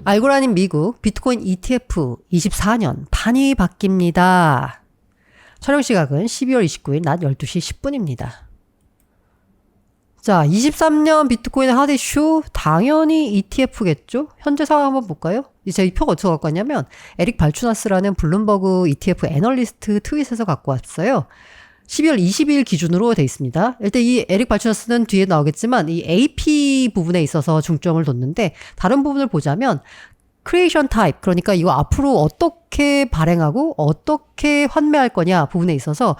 알고라님 미국 비트코인 ETF 24년 판이 바뀝니다. 촬영 시각은 12월 29일 낮 12시 10분입니다. 자, 23년 비트코인의 핫 이슈 당연히 ETF겠죠? 현재 상황 한번 볼까요? 이제 이 표가 어디서 갖고 왔냐면 에릭 발추나스라는 블룸버그 ETF 애널리스트 트윗에서 갖고 왔어요. 12월 22일 기준으로 돼 있습니다. 일단 이 에릭 발추나스는 뒤에 나오겠지만 이 AP 부분에 있어서 중점을 뒀는데 다른 부분을 보자면 크리에이션 타입, 그러니까 이거 앞으로 어떻게 발행하고 어떻게 환매할 거냐 부분에 있어서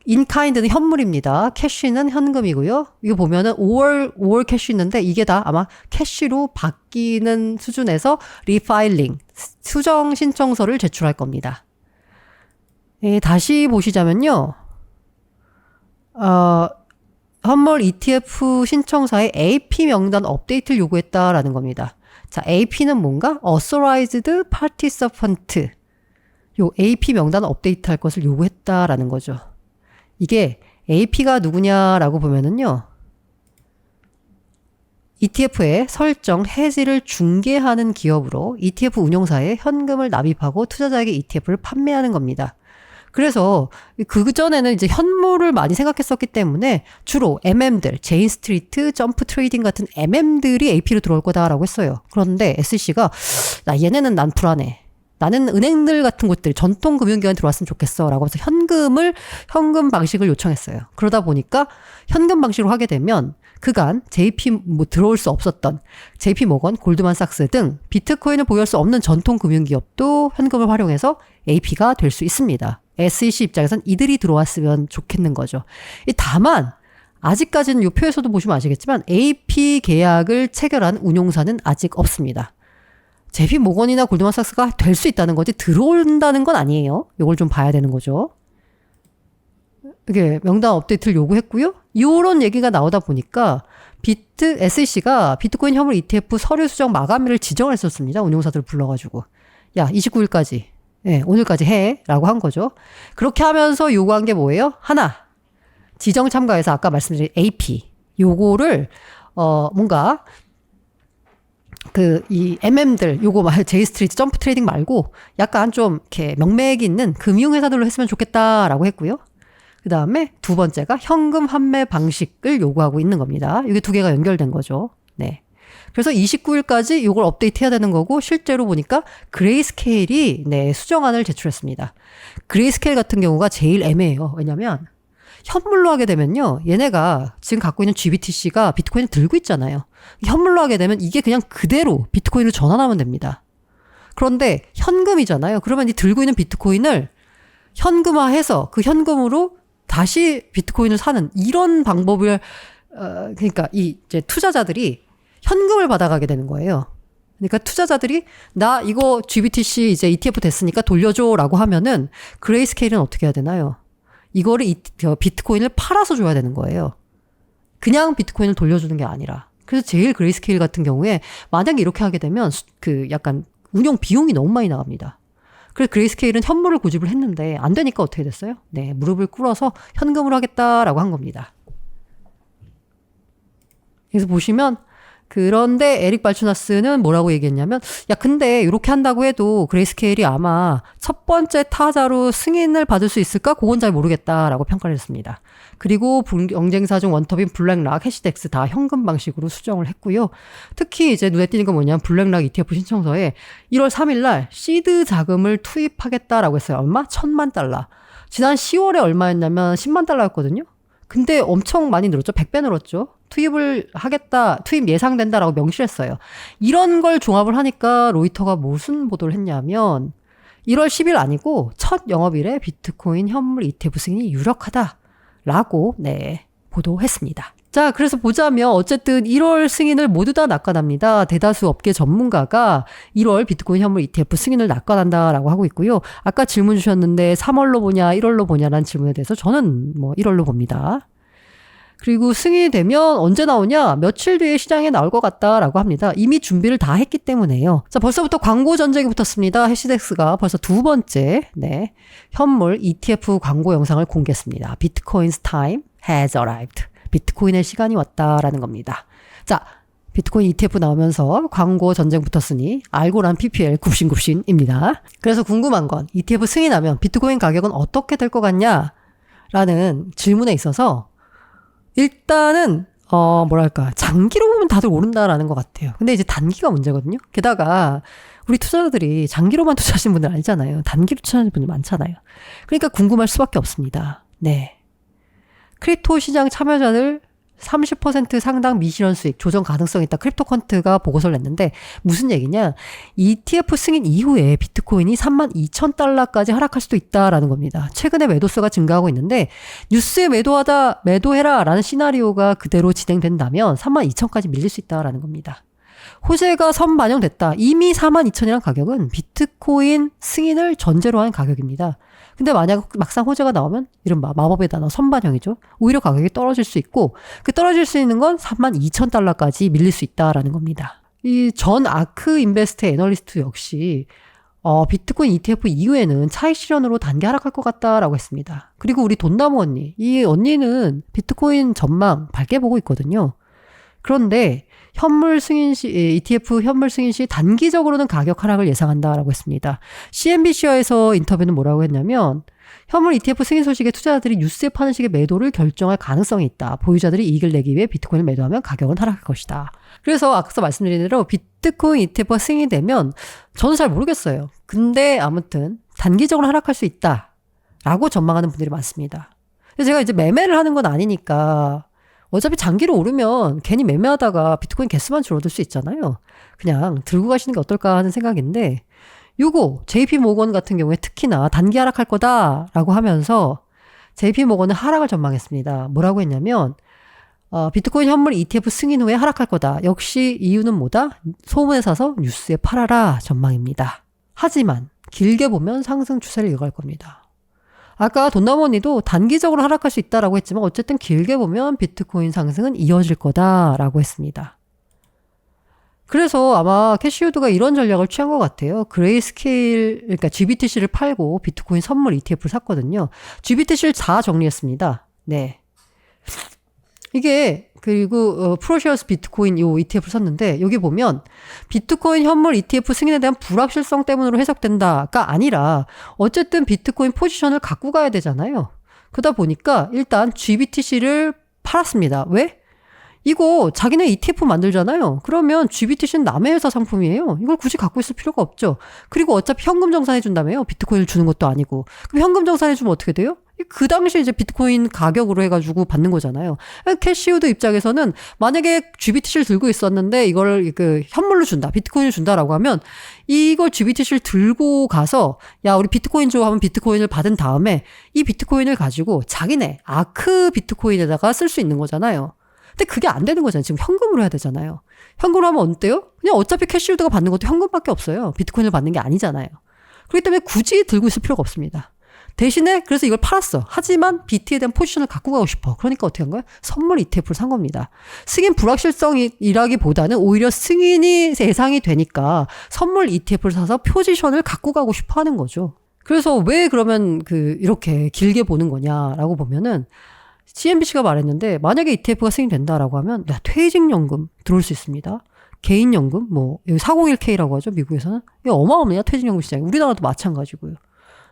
인카인드는 현물입니다. 캐시는 현금이고요. 이거 보면은 5월 캐시 있는데 이게 다 아마 캐시로 바뀌는 수준에서 리파일링, 수정 신청서를 제출할 겁니다. 다시 보시자면요. 현물 ETF 신청사에 AP 명단 업데이트를 요구했다라는 겁니다. 자, AP는 뭔가? Authorized Participant. 요 AP 명단 업데이트 할 것을 요구했다라는 거죠. 이게 AP가 누구냐라고 보면은요. ETF의 설정, 해지를 중개하는 기업으로 ETF 운용사에 현금을 납입하고 투자자에게 ETF를 판매하는 겁니다. 그래서 그전에는 이제 현물을 많이 생각했었기 때문에 주로 MM들, 제인 스트리트, 점프 트레이딩 같은 MM들이 AP로 들어올 거다라고 했어요. 그런데 SEC가 얘네는 난 불안해. 나는 은행들 같은 곳들, 전통 금융기관에 들어왔으면 좋겠어 라고 해서 현금 방식을 요청했어요. 그러다 보니까 현금 방식으로 하게 되면 그간 들어올 수 없었던 JP 모건, 골드만삭스 등 비트코인을 보유할 수 없는 전통 금융기업도 현금을 활용해서 AP가 될 수 있습니다. SEC 입장에선 이들이 들어왔으면 좋겠는 거죠. 다만 아직까지는 이 표에서도 보시면 아시겠지만 AP 계약을 체결한 운용사는 아직 없습니다. JP 모건이나 골드만삭스가 될 수 있다는 거지 들어온다는 건 아니에요. 이걸 좀 봐야 되는 거죠. 이게 명단 업데이트를 요구했고요. 이런 얘기가 나오다 보니까 SEC가 비트코인 현물 ETF 서류 수정 마감일을 지정을 했었습니다. 운용사들을 불러가지고. 야, 29일까지. 네, 오늘까지 해. 라고 한 거죠. 그렇게 하면서 요구한 게 뭐예요? 하나. 지정 참가에서 아까 말씀드린 AP. 요거를, 뭔가, 이 MM들, 제이스트리트 점프 트레이딩 말고 약간 좀 이렇게 명맥이 있는 금융회사들로 했으면 좋겠다라고 했고요. 그 다음에 두 번째가 현금 환매 방식을 요구하고 있는 겁니다. 이게 두 개가 연결된 거죠. 네. 그래서 29일까지 이걸 업데이트해야 되는 거고 실제로 보니까 그레이스케일이 수정안을 제출했습니다. 그레이스케일 같은 경우가 제일 애매해요. 왜냐면 현물로 하게 되면요. 얘네가 지금 갖고 있는 GBTC가 비트코인을 들고 있잖아요. 현물로 하게 되면 이게 그냥 그대로 비트코인으로 전환하면 됩니다. 그런데 현금이잖아요. 그러면 이 들고 있는 비트코인을 현금화해서 그 현금으로 다시 비트코인을 사는 이런 방법을 그러니까 이제 투자자들이 현금을 받아가게 되는 거예요. 그러니까 투자자들이 나 이거 GBTC 이제 ETF 됐으니까 돌려줘라고 하면은 그레이스케일은 어떻게 해야 되나요? 이거를 비트코인을 팔아서 줘야 되는 거예요. 그냥 비트코인을 돌려주는 게 아니라. 그래서 제일 그레이스케일 같은 경우에 만약에 이렇게 하게 되면 약간 운영 비용이 너무 많이 나갑니다. 그래서 그레이스케일은 현물을 고집을 했는데 안 되니까 어떻게 됐어요? 네, 무릎을 꿇어서 현금으로 하겠다라고 한 겁니다. 그래서 보시면 그런데 에릭 발추나스는 뭐라고 얘기했냐면 근데 이렇게 한다고 해도 그레이스케일이 아마 첫 번째 타자로 승인을 받을 수 있을까? 그건 잘 모르겠다라고 평가를 했습니다. 그리고 경쟁사 중 원톱인 블랙락, 해시덱스 다 현금 방식으로 수정을 했고요. 특히 이제 눈에 띄는 건 뭐냐면 블랙락 ETF 신청서에 1월 3일 날 시드 자금을 투입하겠다라고 했어요. 얼마? $10,000,000. 지난 10월에 얼마였냐면 $100,000,000였거든요. 근데 엄청 많이 늘었죠. 100배 늘었죠. 투입을 하겠다, 투입 예상된다라고 명시를 했어요. 이런 걸 종합을 하니까 로이터가 무슨 보도를 했냐면 1월 10일 아니고 첫 영업일에 비트코인 현물 ETF 승인이 유력하다라고 보도했습니다. 자, 그래서 보자면 어쨌든 1월 승인을 모두 다 낙관합니다. 대다수 업계 전문가가 1월 비트코인 현물 ETF 승인을 낙관한다라고 하고 있고요. 아까 질문 주셨는데 3월로 보냐 1월로 보냐라는 질문에 대해서 저는 1월로 봅니다. 그리고 승인이 되면 언제 나오냐? 며칠 뒤에 시장에 나올 것 같다라고 합니다. 이미 준비를 다 했기 때문에요. 자, 벌써부터 광고 전쟁이 붙었습니다. 해시덱스가 벌써 두 번째 현물 ETF 광고 영상을 공개했습니다. Bitcoin's time has arrived. 비트코인의 시간이 왔다라는 겁니다. 자, 비트코인 ETF 나오면서 광고 전쟁 붙었으니 알고란 PPL 굽신굽신입니다. 그래서 궁금한 건 ETF 승인하면 비트코인 가격은 어떻게 될 것 같냐? 라는 질문에 있어서 일단은 장기로 보면 다들 오른다라는 것 같아요. 근데 이제 단기가 문제거든요. 게다가 우리 투자자들이 장기로만 투자하시는 분들 아니잖아요. 단기로 투자하시는 분들 많잖아요. 그러니까 궁금할 수밖에 없습니다. 네. 크립토 시장 참여자들 30% 상당 미실현 수익 조정 가능성이 있다. 크립토컨트가 보고서를 냈는데 무슨 얘기냐? ETF 승인 이후에 비트코인이 32,000달러까지 하락할 수도 있다라는 겁니다. 최근에 매도수가 증가하고 있는데 뉴스에 매도해라 라는 시나리오가 그대로 진행된다면 32,000까지 밀릴 수 있다라는 겁니다. 호재가 선반영됐다. 이미 42,000이란 가격은 비트코인 승인을 전제로 한 가격입니다. 근데 만약 막상 호재가 나오면 이른바 마법의 단어 선반영이죠. 오히려 가격이 떨어질 수 있고 그 떨어질 수 있는 건 32,000달러까지 밀릴 수 있다라는 겁니다. 이 전 아크 인베스트 애널리스트 역시 비트코인 ETF 이후에는 차익 실현으로 단기 하락할 것 같다라고 했습니다. 그리고 우리 돈나무 언니, 이 언니는 비트코인 전망 밝게 보고 있거든요. 그런데 ETF 현물 승인 시 단기적으로는 가격 하락을 예상한다라고 했습니다. CNBC와에서 인터뷰는 뭐라고 했냐면 현물 ETF 승인 소식에 투자자들이 뉴스에 파는 식의 매도를 결정할 가능성이 있다. 보유자들이 이익을 내기 위해 비트코인을 매도하면 가격은 하락할 것이다. 그래서 앞서 말씀드린 대로 비트코인 ETF가 승인이 되면 저는 잘 모르겠어요. 근데 아무튼 단기적으로 하락할 수 있다라고 전망하는 분들이 많습니다. 제가 이제 매매를 하는 건 아니니까 어차피 장기로 오르면 괜히 매매하다가 비트코인 개수만 줄어들 수 있잖아요. 그냥 들고 가시는 게 어떨까 하는 생각인데 요거 JP 모건 같은 경우에 특히나 단기 하락할 거다라고 하면서 JP 모건은 하락을 전망했습니다. 뭐라고 했냐면 비트코인 현물 ETF 승인 후에 하락할 거다. 역시 이유는 뭐다? 소문에 사서 뉴스에 팔아라 전망입니다. 하지만 길게 보면 상승 추세를 이어갈 겁니다. 아까 돈나무 언니도 단기적으로 하락할 수 있다라고 했지만 어쨌든 길게 보면 비트코인 상승은 이어질 거다라고 했습니다. 그래서 아마 캐시우드가 이런 전략을 취한 것 같아요. 그러니까 GBTC를 팔고 비트코인 선물 ETF를 샀거든요. GBTC를 다 정리했습니다. 네. 이게 그리고 프로시어스 비트코인 요 ETF를 샀는데 여기 보면 비트코인 현물 ETF 승인에 대한 불확실성 때문으로 해석된다가 아니라 어쨌든 비트코인 포지션을 갖고 가야 되잖아요. 그러다 보니까 일단 GBTC를 팔았습니다. 왜? 이거 자기네 ETF 만들잖아요. 그러면 GBTC는 남의 회사 상품이에요. 이걸 굳이 갖고 있을 필요가 없죠. 그리고 어차피 현금 정산해 준다며요. 비트코인을 주는 것도 아니고. 그럼 현금 정산해 주면 어떻게 돼요? 그 당시 이제 비트코인 가격으로 해가지고 받는 거잖아요. 캐시우드 입장에서는 만약에 GBTC를 들고 있었는데 이걸 현물로 준다, 비트코인을 준다라고 하면 이걸 GBTC를 들고 가서 야 우리 비트코인 줘 하면 비트코인을 받은 다음에 이 비트코인을 가지고 자기네 아크 비트코인에다가 쓸 수 있는 거잖아요. 근데 그게 안 되는 거잖아요. 지금 현금으로 해야 되잖아요. 현금으로 하면 어때요? 그냥 어차피 캐시우드가 받는 것도 현금밖에 없어요. 비트코인을 받는 게 아니잖아요. 그렇기 때문에 굳이 들고 있을 필요가 없습니다. 대신에 그래서 이걸 팔았어. 하지만 BT에 대한 포지션을 갖고 가고 싶어. 그러니까 어떻게 한 거야? 선물 ETF를 산 겁니다. 승인 불확실성이라기보다는 오히려 승인이 예상이 되니까 선물 ETF를 사서 포지션을 갖고 가고 싶어 하는 거죠. 그래서 왜 그러면 이렇게 길게 보는 거냐라고 보면은 CNBC가 말했는데 만약에 ETF가 승인된다라고 하면 퇴직연금 들어올 수 있습니다. 개인연금 여기 401K라고 하죠. 미국에서는. 이게 어마어마해요. 퇴직연금 시장이. 우리나라도 마찬가지고요.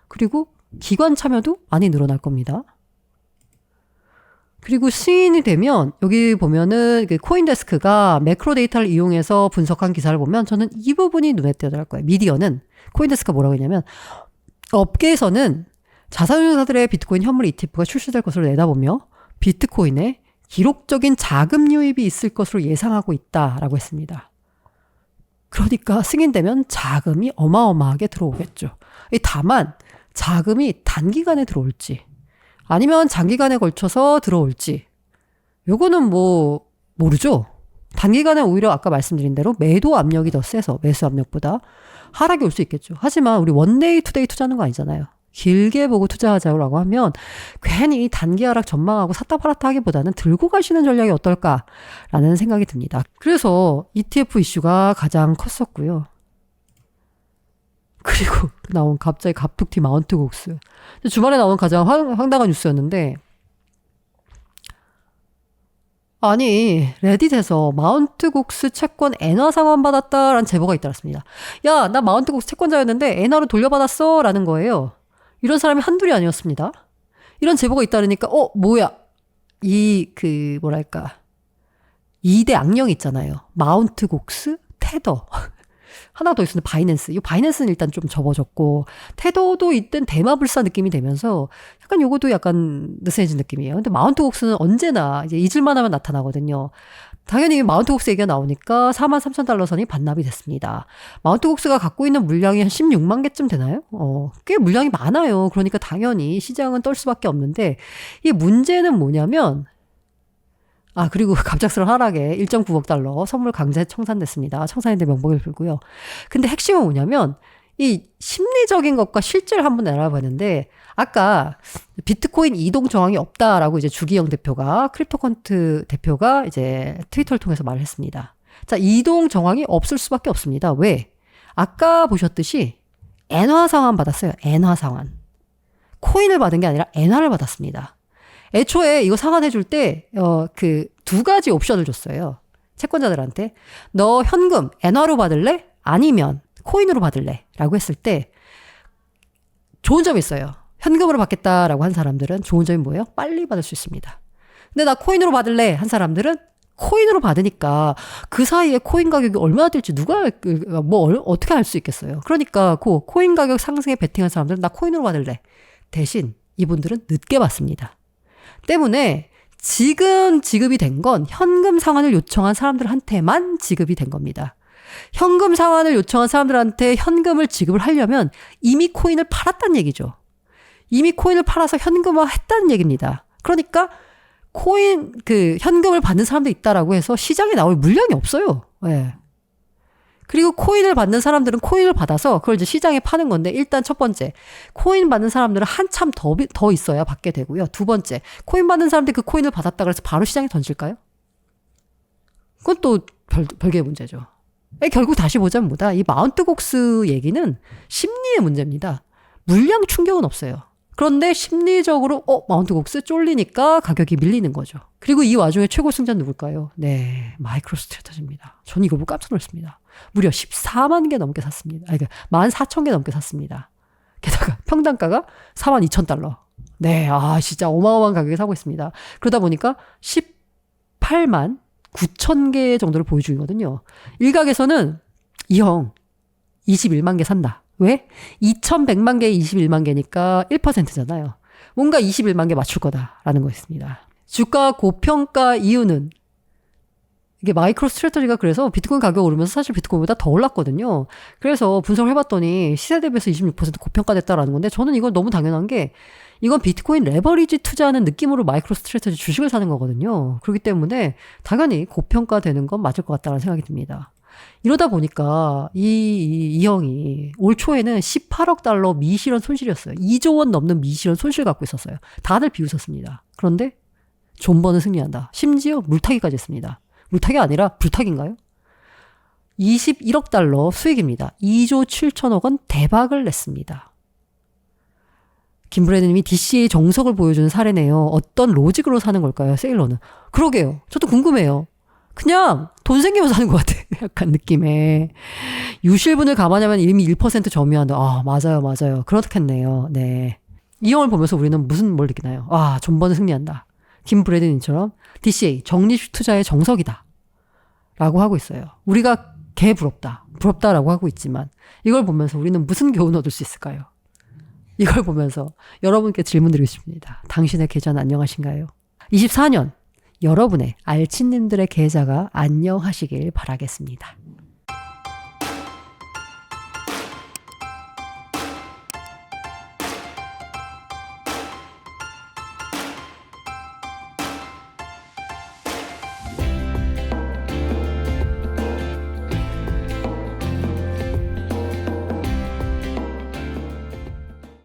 그리고 기관 참여도 많이 늘어날 겁니다. 그리고 승인이 되면 여기 보면은 코인데스크가 매크로 데이터를 이용해서 분석한 기사를 보면 저는 이 부분이 눈에 띄어들 거예요. 미디어는 코인데스크가 뭐라고 했냐면 업계에서는 자산운용사들의 비트코인 현물 ETF가 출시될 것으로 내다보며 비트코인에 기록적인 자금 유입이 있을 것으로 예상하고 있다라고 했습니다. 그러니까 승인되면 자금이 어마어마하게 들어오겠죠. 다만 자금이 단기간에 들어올지 아니면 장기간에 걸쳐서 들어올지 요거는 모르죠. 단기간에 오히려 아까 말씀드린 대로 매도 압력이 더 세서 매수 압력보다 하락이 올 수 있겠죠. 하지만 우리 원데이 투데이 투자하는 거 아니잖아요. 길게 보고 투자하자고 하면 괜히 단기 하락 전망하고 샀다 팔았다 하기보다는 들고 가시는 전략이 어떨까라는 생각이 듭니다. 그래서 ETF 이슈가 가장 컸었고요. 그리고 나온 갑자기 갑툭튀 마운트 곡스. 주말에 나온 가장 황당한 뉴스였는데 아니, 레딧에서 마운트국스 채권 엔화 상환 받았다라는 제보가 잇따랐습니다. 야, 나 마운트국스 채권자였는데 엔화로 돌려받았어 라는 거예요. 이런 사람이 한둘이 아니었습니다. 이런 제보가 잇따르니까 뭐야, 뭐랄까, 2대 악령 있잖아요. 마운트국스, 테더. 하나 더 있었는데 바이낸스. 이 바이낸스는 일단 좀 접어졌고, 테더도 이땐 대마불사 느낌이 되면서 약간 요것도 약간 느슨해진 느낌이에요. 근데 마운트국스는 언제나 이제 잊을만 하면 나타나거든요. 당연히 마운트국스 얘기가 나오니까 43,000달러 선이 반납이 됐습니다. 마운트국스가 갖고 있는 물량이 한 16만 개쯤 되나요? 꽤 물량이 많아요. 그러니까 당연히 시장은 떨 수밖에 없는데, 이 문제는 뭐냐면, 그리고 갑작스러운 하락에 1.9억 달러 선물 강제 청산됐습니다. 청산인데 명목을 빌고요. 근데 핵심은 뭐냐면, 이 심리적인 것과 실제를 한번 알아봤는데, 아까 비트코인 이동 저항이 없다라고 이제 주기영 대표가, 크립토컨트 대표가 이제 트위터를 통해서 말을 했습니다. 자, 이동 저항이 없을 수밖에 없습니다. 왜? 아까 보셨듯이 엔화 상환 받았어요. 엔화 상환. 코인을 받은 게 아니라 엔화를 받았습니다. 애초에 이거 상환해줄 때, 두 가지 옵션을 줬어요. 채권자들한테. 너 현금, 엔화로 받을래? 아니면 코인으로 받을래? 라고 했을 때, 좋은 점이 있어요. 현금으로 받겠다라고 한 사람들은 좋은 점이 뭐예요? 빨리 받을 수 있습니다. 근데 나 코인으로 받을래? 한 사람들은 코인으로 받으니까 그 사이에 코인 가격이 얼마나 될지 누가, 어떻게 알 수 있겠어요. 그러니까 그 코인 가격 상승에 베팅한 사람들은 나 코인으로 받을래. 대신 이분들은 늦게 받습니다. 때문에 지금 지급이 된 건 현금 상환을 요청한 사람들한테만 지급이 된 겁니다. 현금 상환을 요청한 사람들한테 현금을 지급을 하려면 이미 코인을 팔았다는 얘기죠. 이미 코인을 팔아서 현금화 했다는 얘기입니다. 그러니까 현금을 받는 사람도 있다라고 해서 시장에 나올 물량이 없어요. 네. 그리고 코인을 받는 사람들은 코인을 받아서 그걸 이제 시장에 파는 건데, 일단 첫 번째, 코인 받는 사람들은 한참 더 있어야 받게 되고요. 두 번째, 코인 받는 사람들이 그 코인을 받았다 그래서 바로 시장에 던질까요? 그건 또 별개의 문제죠. 결국 다시 보자면 뭐다? 이 마운트국스 얘기는 심리의 문제입니다. 물량 충격은 없어요. 그런데 심리적으로 마운트국스 쫄리니까 가격이 밀리는 거죠. 그리고 이 와중에 최고 승자는 누굴까요? 네, 마이크로스트래터지입니다. 저는 이거 보고 깜짝 놀랐습니다. 무려 14만 개 넘게 샀습니다. 14,000개 넘게 샀습니다. 게다가 평단가가 42,000달러. 네, 진짜 어마어마한 가격에 사고 있습니다. 그러다 보니까 18만 9천 개 정도를 보유 중이거든요. 일각에서는 이 형 21만 개 산다. 왜? 2,100만 개에 21만 개니까 1%잖아요. 뭔가 21만 개 맞출 거다라는 거였습니다. 주가 고평가 이유는, 이게 마이크로 스트래터지가 그래서 비트코인 가격 오르면서 사실 비트코인보다 더 올랐거든요. 그래서 분석을 해봤더니 시세 대비해서 26% 고평가됐다라는 건데, 저는 이건 너무 당연한 게, 이건 비트코인 레버리지 투자하는 느낌으로 마이크로 스트래터지 주식을 사는 거거든요. 그렇기 때문에 당연히 고평가되는 건 맞을 것 같다는 생각이 듭니다. 이러다 보니까 이 형이 올 초에는 18억 달러 미실현 손실이었어요. 2조 원 넘는 미실현 손실 갖고 있었어요. 다들 비웃었습니다. 그런데 존버는 승리한다. 심지어 물타기까지 했습니다. 물타기 아니라 불타기인가요? 21억 달러 수익입니다. 2조 7천억 원 대박을 냈습니다. 김브레드님이 DCA 정석을 보여주는 사례네요. 어떤 로직으로 사는 걸까요? 세일러는. 그러게요. 저도 궁금해요. 그냥 돈 생기면 사는 것 같아. 약간 느낌에. 유실분을 감안하면 이미 1% 점유한다. 맞아요. 그렇겠네요. 네. 이 형을 보면서 우리는 뭘 느끼나요? 존버는 승리한다. 김브레드님처럼 DCA, 적립식 투자의 정석이다. 라고 하고 있어요. 우리가 개 부럽다라고 하고 있지만, 이걸 보면서 우리는 무슨 교훈을 얻을 수 있을까요? 이걸 보면서 여러분께 질문 드리고 싶습니다. 당신의 계좌는 안녕하신가요? 24년 여러분의 알친님들의 계좌가 안녕하시길 바라겠습니다.